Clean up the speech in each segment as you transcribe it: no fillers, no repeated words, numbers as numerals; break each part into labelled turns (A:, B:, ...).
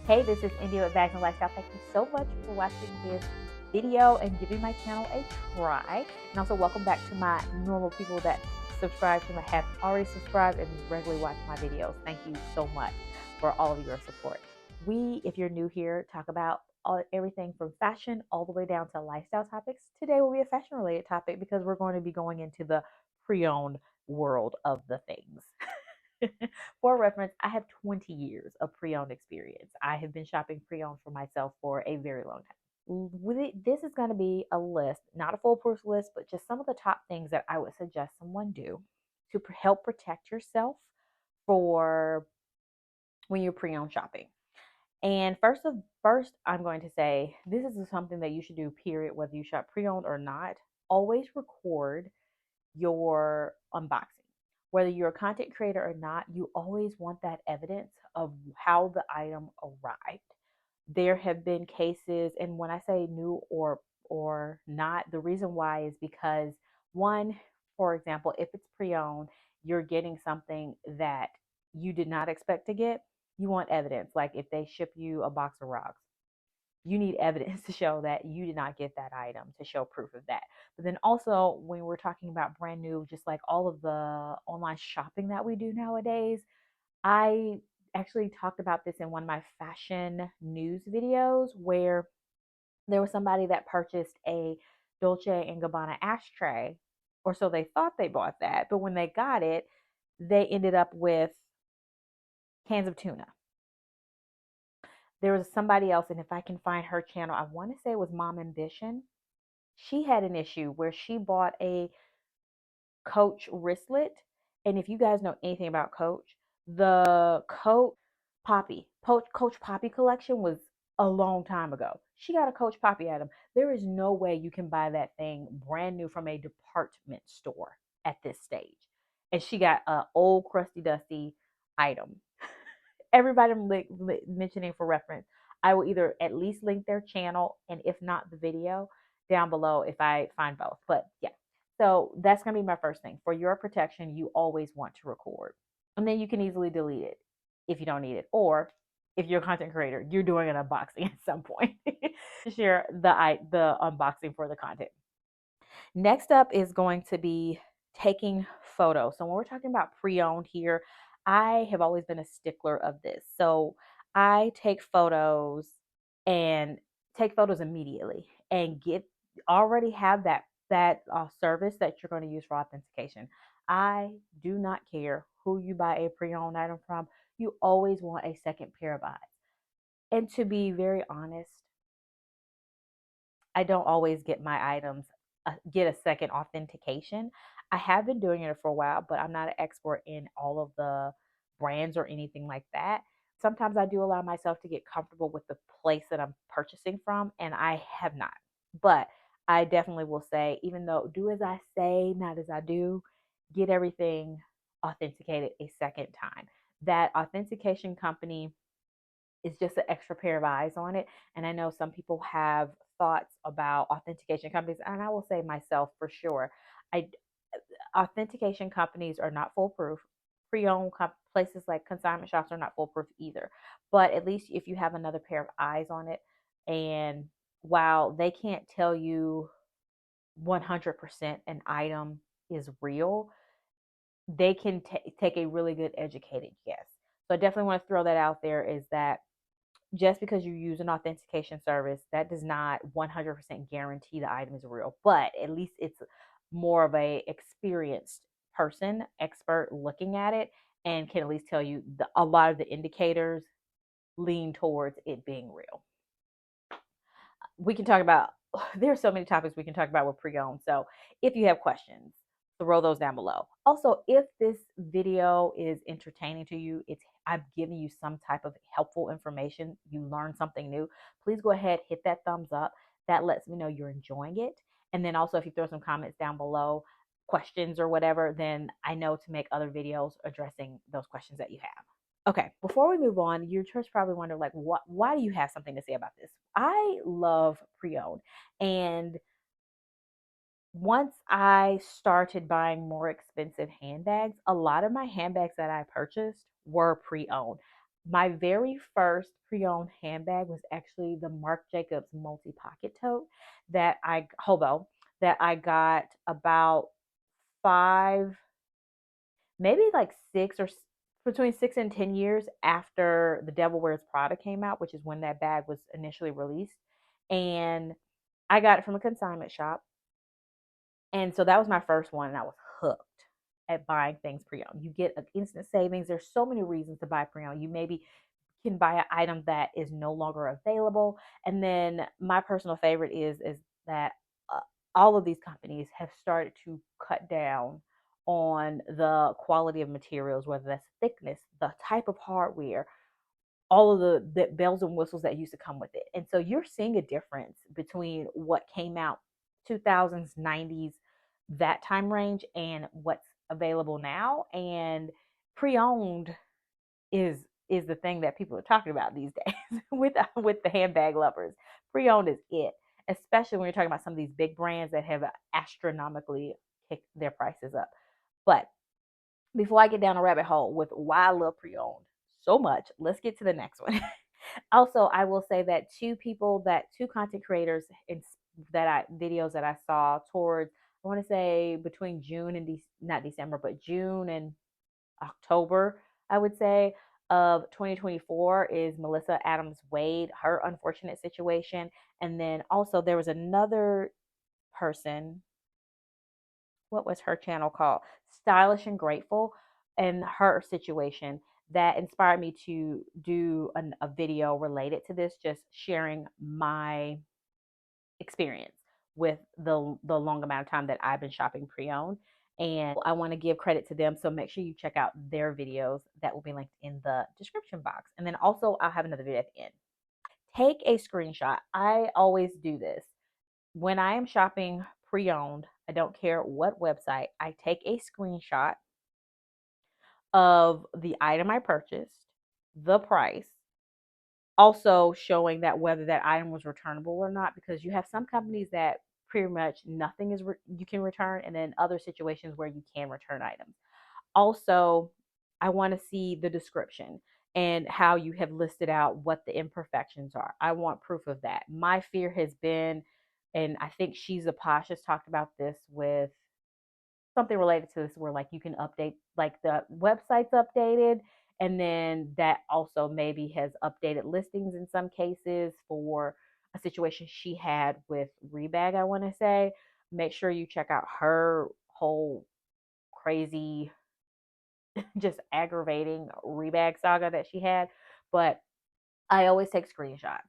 A: Hey, this is India with Bags and Lifestyle. Thank you so much for watching this video and giving my channel a try. And also welcome back to my normal people that subscribe to my have already subscribed and regularly watch my videos. Thank you so much for all of your support. We, if you're new here, talk about everything from fashion all the way down to lifestyle topics. Today will be a fashion related topic because we're going to be going into the pre-owned world of the things. For reference, I have 20 years of pre-owned experience. I have been shopping pre-owned for myself for a very long time. This is going to be a list, not a foolproof list, but just some of the top things that I would suggest someone do to help protect yourself for when you're pre-owned shopping. And first, I'm going to say this is something that you should do, period, whether you shop pre-owned or not. Always record your unboxing. Whether you're a content creator or not, you always want that evidence of how the item arrived. There have been cases, and when I say new or not, the reason why is because one, for example, if it's pre-owned, you're getting something that you did not expect to get. You want evidence, like if they ship you a box of rocks, you need evidence to show that you did not get that item, to show proof of that. But then also, when we're talking about brand new, just like all of the online shopping that we do nowadays, I actually talked about this in one of my fashion news videos where there was somebody that purchased a Dolce and Gabbana ashtray, or so they thought they bought that, but when they got it, they ended up with cans of tuna. There was somebody else, and if I can find her channel, I want to say it was Mom Ambition. She had an issue where she bought a Coach wristlet. And if you guys know anything about Coach, the Coach Poppy collection was a long time ago. She got a Coach Poppy item. There is no way you can buy that thing brand new from a department store at this stage. And she got an old crusty dusty item. Everybody I'm mentioning for reference, I will either at least link their channel and if not the video down below if I find both. But yeah, so that's going to be my first thing. For your protection, you always want to record. And then you can easily delete it if you don't need it. Or if you're a content creator, you're doing an unboxing at some point. Share the unboxing for the content. Next up is going to be taking photos. So when we're talking about pre-owned here, I have always been a stickler of this. So I take photos and take photos immediately and get already have that service that you're going to use for authentication. I do not care who you buy a pre-owned item from. You always want a second pair of eyes. And to be very honest, I don't always get my items get a second authentication. I have been doing it for a while, but I'm not an expert in all of the brands or anything like that. Sometimes I do allow myself to get comfortable with the place that I'm purchasing from, and I have not. But I definitely will say, even though do as I say, not as I do, get everything authenticated a second time. That authentication company is just an extra pair of eyes on it. And I know some people have thoughts about authentication companies, and I will say myself for sure, I authentication companies are not foolproof. Pre-owned places like consignment shops are not foolproof either. But at least if you have another pair of eyes on it, and while they can't tell you 100% an item is real, they can take a really good educated guess. So I definitely want to throw that out there, is that just because you use an authentication service, that does not 100% guarantee the item is real, but at least it's more of a experienced person, expert looking at it, and can at least tell you a lot of the indicators lean towards it being real. We can talk about, there's so many topics we can talk about with pre-owned. So if you have questions, throw those down below. Also, if this video is entertaining to you, I've given you some type of helpful information, you learned something new, please go ahead, hit that thumbs up. That lets me know you're enjoying it. And then also, if you throw some comments down below, questions or whatever, then I know to make other videos addressing those questions that you have. Okay, before we move on, your church probably wonder, like, why do you have something to say about this? I love pre-owned, and once I started buying more expensive handbags, a lot of my handbags that I purchased were pre-owned. My very first pre-owned handbag was actually the Marc Jacobs multi-pocket tote that I hobo that I got about five, maybe like between 6 and 10 years after The Devil Wears Prada came out, which is when that bag was initially released. And I got it from a consignment shop. And so that was my first one, and I was hooked at buying things pre-owned. You get an instant savings. There's so many reasons to buy pre-owned. You maybe can buy an item that is no longer available. And then my personal favorite is that uh, all of these companies have started to cut down on the quality of materials, whether that's thickness, the type of hardware, all of the bells and whistles that used to come with it. And so you're seeing a difference between what came out 2000s, 90s, that time range, and what's available now. And pre-owned is the thing that people are talking about these days with the handbag lovers. Pre-owned is it, especially when you're talking about some of these big brands that have astronomically kicked their prices up. But before I get down a rabbit hole with why I love pre-owned so much, let's get to the next one. Also, I will say that two content creators that I videos that I saw towards, I want to say between June and not December, but June and October, I would say, of 2024 is Melissa Adams Wade, her unfortunate situation. And then also there was another person, what was her channel called? Stylish and Grateful, and her situation that inspired me to do a video related to this, just sharing my experience with the long amount of time that I've been shopping pre-owned. And I want to give credit to them. So make sure you check out their videos that will be linked in the description box. And then also I'll have another video at the end. Take a screenshot. I always do this. When I am shopping pre-owned, I don't care what website, I take a screenshot of the item I purchased, the price, also showing that whether that item was returnable or not, because you have some companies that pretty much nothing is you can return, and then other situations where you can return items. Also, I want to see the description and how you have listed out what the imperfections are. I want proof of that. My fear has been, and I think She's a Posh has talked about this with something related to this, where like you can update, like the website's updated, and then that also maybe has updated listings in some cases for a situation she had with Rebag, I want to say. Make sure you check out her whole crazy, just aggravating Rebag saga that she had. But I always take screenshots.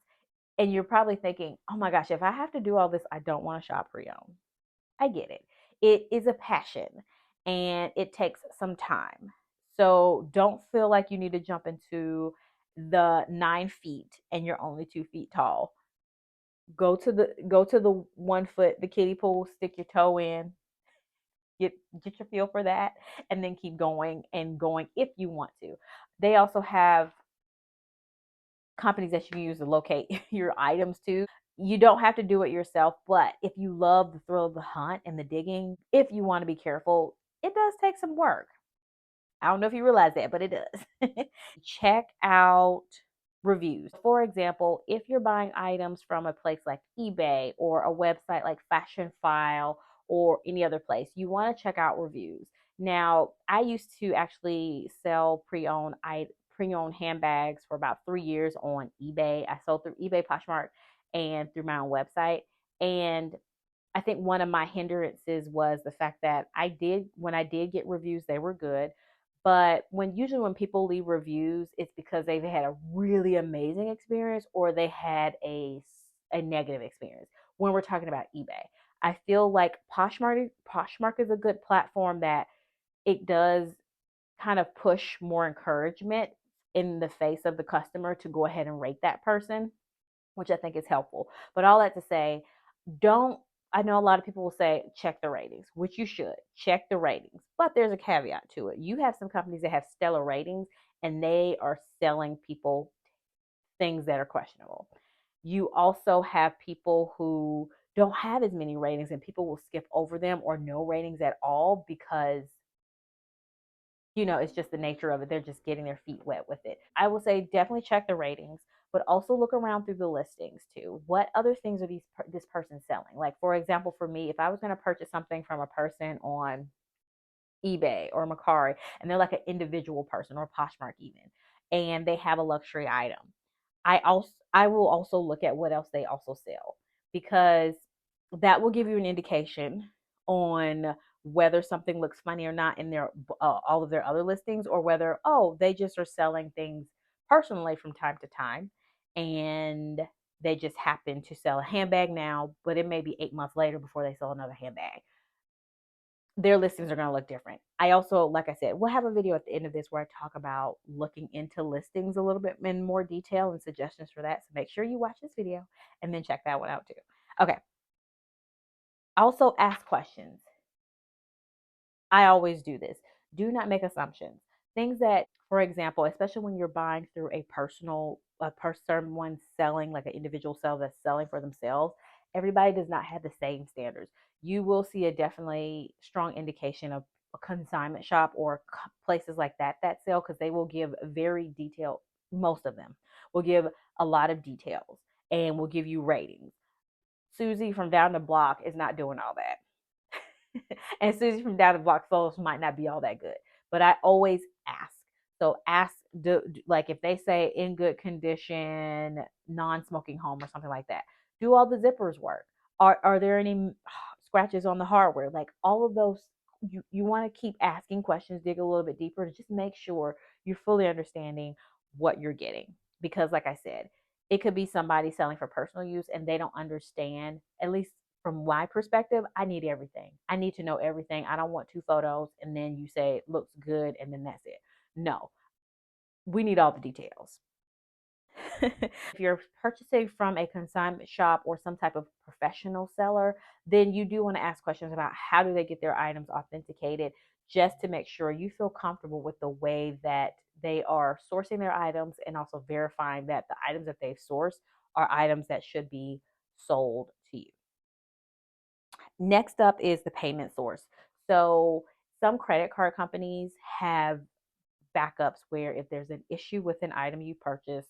A: And you're probably thinking, oh my gosh, if I have to do all this, I don't want to shop pre-owned. I get it. It is a passion and it takes some time. So don't feel like you need to jump into the 9 feet and you're only 2 feet tall. Go to the 1 foot, the kiddie pool, stick your toe in, get get your feel for that, and then keep going and going if you want to. They also have companies that you can use to locate your items to. You don't have to do it yourself, but if you love the thrill of the hunt and the digging, if you want to be careful, it does take some work. I don't know if you realize that, but it does. Check out reviews. For example, if you're buying items from a place like eBay or a website like Fashionphile or any other place, you want to check out reviews. Now, I used to actually sell pre-owned handbags for about 3 years on eBay. I sold through eBay, Poshmark, and through my own website. And I think one of my hindrances was the fact that when I did get reviews, they were good. But when people leave reviews, it's because they've had a really amazing experience or they had a negative experience. When we're talking about eBay, I feel like Poshmark is a good platform that it does kind of push more encouragement in the face of the customer to go ahead and rate that person, which I think is helpful. But all that to say, don't I know a lot of people will say check the ratings, which you should check the ratings, but there's a caveat to it. You have some companies that have stellar ratings and they are selling people things that are questionable. You also have people who don't have as many ratings and people will skip over them or no ratings at all because It's just the nature of it. They're just getting their feet wet with it. I will say definitely check the ratings, but also look around through the listings too. What other things are this person selling? Like for example, for me, if I was going to purchase something from a person on eBay or Mercari, and they're like an individual person, or Poshmark even, and they have a luxury item, I will also look at what else they also sell, because that will give you an indication on whether something looks funny or not in their all of their other listings, or whether, oh, they just are selling things personally from time to time, and they just happen to sell a handbag now, but it may be 8 months later before they sell another handbag. Their listings are going to look different. I also, like I said, we'll have a video at the end of this where I talk about looking into listings a little bit in more detail and suggestions for that. So make sure you watch this video and then check that one out too. Okay. Also ask questions. I always do this. Do not make assumptions. Things that, for example, especially when you're buying through a person, one selling, like an individual seller that's selling for themselves, everybody does not have the same standards. You will see a definitely strong indication of a consignment shop or places like that sell, because they will give very detailed, most of them will give a lot of details and will give you ratings. Susie from down the block is not doing all that. And Susie from down the block photos might not be all that good, but I always ask. So ask, like if they say in good condition, non-smoking home or something like that, do all the zippers work? Are there any scratches on the hardware? Like all of those, you want to keep asking questions, dig a little bit deeper to just make sure you're fully understanding what you're getting. Because like I said, it could be somebody selling for personal use and they don't understand, at least from my perspective, I need everything. I need to know everything. I don't want two photos and then you say it looks good and then that's it. No, we need all the details. If you're purchasing from a consignment shop or some type of professional seller, then you do want to ask questions about how do they get their items authenticated, just to make sure you feel comfortable with the way that they are sourcing their items, and also verifying that the items that they've sourced are items that should be sold to you. Next up is the payment source. So some credit card companies have backups where if there's an issue with an item you purchase,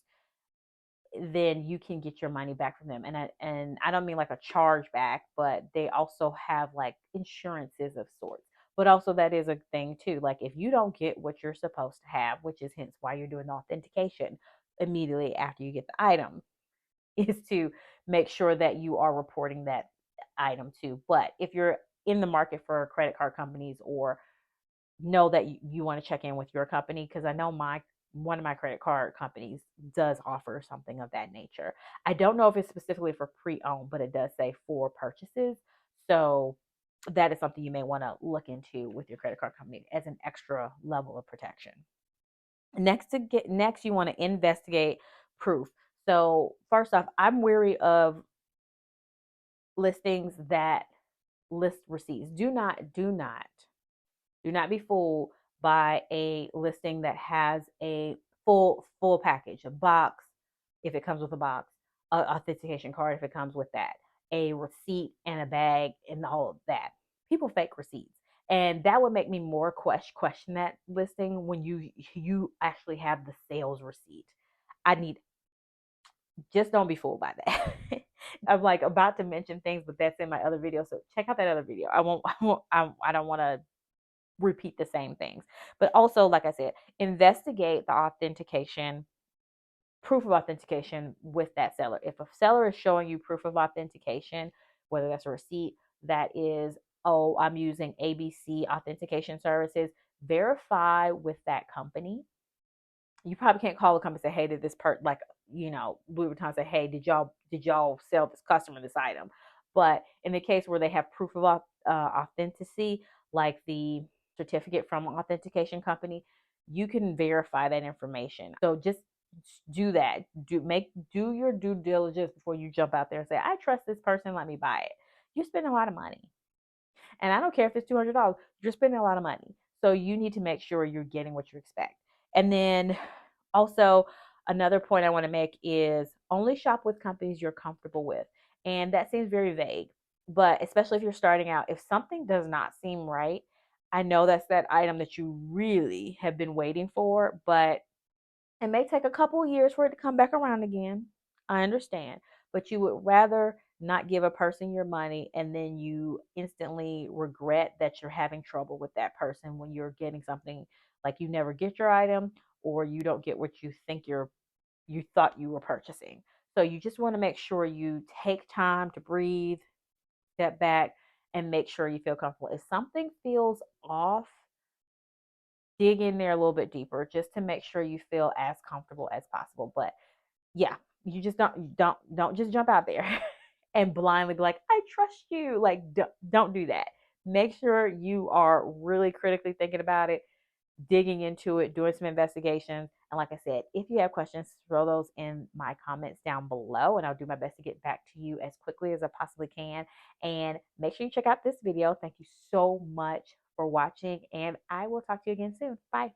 A: then you can get your money back from them. And I don't mean like a charge back, but they also have like insurances of sorts. But also that is a thing too. Like if you don't get what you're supposed to have, which is hence why you're doing the authentication immediately after you get the item, is to make sure that you are reporting that item too. But if you're in the market for credit card companies, or know that you want to check in with your company, because I know one of my credit card companies does offer something of that nature. I don't know if it's specifically for pre-owned, but it does say for purchases. So that is something you may want to look into with your credit card company as an extra level of protection. Next, you want to investigate proof. So first off, I'm wary of listings that list receipts. Do not be fooled by a listing that has a full package, a box, if it comes with a box, a authentication card if it comes with that, a receipt and a bag and all of that. People fake receipts. And that would make me more question that listing when you actually have the sales receipt. I need Just don't be fooled by that. I'm like about to mention things, but that's in my other video. So check out that other video. I don't want to repeat the same things. But also, like I said, investigate the proof of authentication with that seller. If a seller is showing you proof of authentication, whether that's a receipt that is, oh, I'm using ABC authentication services, verify with that company. You probably can't call the company and say, hey, did this like, Louis Vuitton say, hey, did y'all sell this customer this item? But in the case where they have proof of authenticity, like the certificate from an authentication company, you can verify that information. So just do that. Do your due diligence before you jump out there and say, I trust this person, let me buy it. You're spending a lot of money. And I don't care if it's $200, you're spending a lot of money. So you need to make sure you're getting what you expect. And then also, another point I want to make is only shop with companies you're comfortable with. And that seems very vague, but especially if you're starting out, if something does not seem right, I know that's that item that you really have been waiting for, but it may take a couple years for it to come back around again. I understand. But you would rather not give a person your money and then you instantly regret that you're having trouble with that person when you're getting something like you never get your item or you don't get what you think you thought you were purchasing. So you just want to make sure you take time to breathe, step back, and make sure you feel comfortable. If something feels off, dig in there a little bit deeper just to make sure you feel as comfortable as possible. But yeah, you just don't just jump out there and blindly be like, I trust you. Like don't do that. Make sure you are really critically thinking about it, digging into it, doing some investigations. And like I said, if you have questions, throw those in my comments down below, and I'll do my best to get back to you as quickly as I possibly can. And make sure you check out this video. Thank you so much for watching, and I will talk to you again soon. Bye.